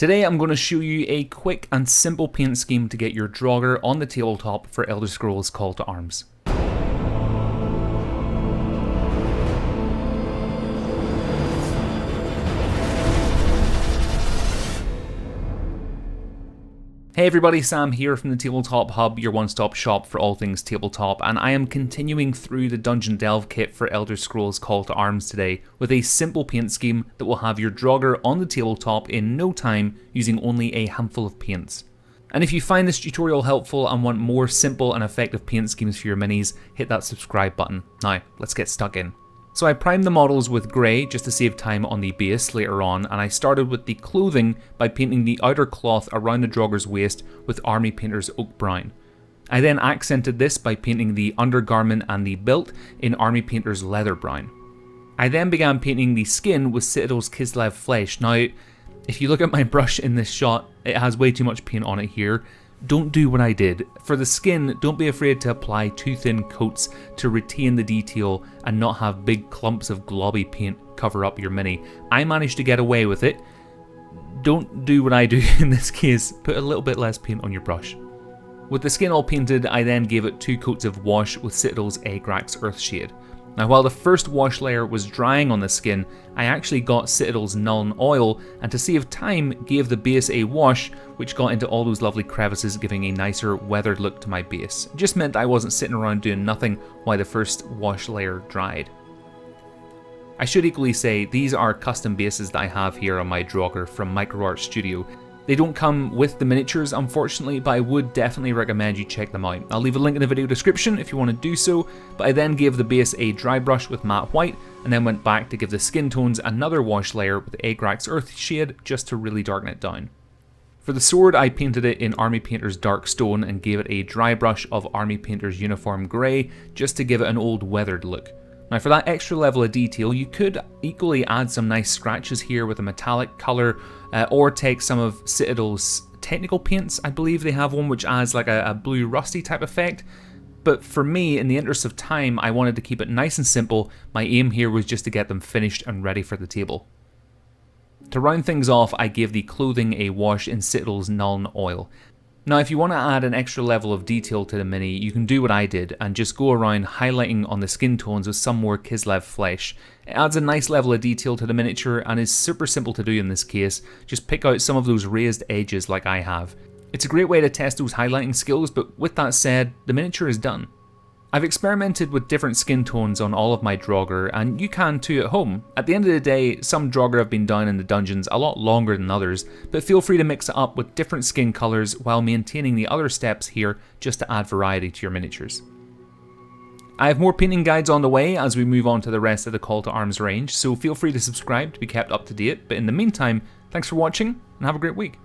Today I'm going to show you a quick and simple paint scheme to get your Draugr on the tabletop for Elder Scrolls Call to Arms. Hey everybody, Sam here from the Tabletop Hub, your one-stop shop for all things tabletop, and I am continuing through the Dungeon Delve kit for Elder Scrolls Call to Arms today with a simple paint scheme that will have your Draugr on the tabletop in no time using only a handful of paints. And if you find this tutorial helpful and want more simple and effective paint schemes for your minis, hit that subscribe button. Now, let's get stuck in. So I primed the models with grey just to save time on the base later on, and I started with the clothing by painting the outer cloth around the Draugr's waist with Army Painter's Ouk Brown. I then accented this by painting the undergarment and the belt in Army Painter's Leather Brown. I then began painting the skin with Citadel's KISLEV flesh. Now, if you look at my brush in this shot, it has way too much paint on it here. Don't do what I did. For the skin, don't be afraid to apply too thin coats to retain the detail and not have big clumps of globby paint cover up your mini. I managed to get away with it. Don't do what I do in this case, put a little bit less paint on your brush. With the skin all painted, I then gave it 2 coats of wash with Citadel's Draugr Earthshade. Now while the first wash layer was drying on the skin, I actually got Citadel's NULN oil, and to save time gave the base a wash which got into all those lovely crevices, giving a nicer weathered look to my base. It just meant I wasn't sitting around doing nothing while the first wash layer dried. I should equally say these are custom bases that I have here on my Draugr from MicroArt Studio. They don't come with the miniatures, unfortunately, but I would definitely recommend you check them out. I'll leave a link in the video description if you want to do so, but I then gave the base a dry brush with Malt White, and then went back to give the skin tones another wash layer with Draugr Earthshade just to really darken it down. For the sword, I painted it in Army Painter's Dark Stone and gave it a dry brush of Army Painter's Uniform Grey just to give it an old weathered look. Now for that extra level of detail, you could equally add some nice scratches here with a metallic colour, or take some of Citadel's technical paints. I believe they have one which adds like a blue rusty type effect. But for me, in the interest of time, I wanted to keep it nice and simple. My aim here was just to get them finished and ready for the table. To round things off, I gave the clothing a wash in Citadel's NULN oil. Now if you want to add an extra level of detail to the mini, you can do what I did and just go around highlighting on the skin tones with some more KISLEV flesh. It adds a nice level of detail to the miniature and is super simple to do in this case. Just pick out some of those raised edges like I have. It's a great way to test those highlighting skills, but with that said, the miniature is done. I've experimented with different skin tones on all of my Draugr, and you can too at home. At the end of the day, some Draugr have been down in the dungeons a lot longer than others, but feel free to mix it up with different skin colours while maintaining the other steps here just to add variety to your miniatures. I have more painting guides on the way as we move on to the rest of the Call to Arms range, so feel free to subscribe to be kept up to date, but in the meantime, thanks for watching and have a great week.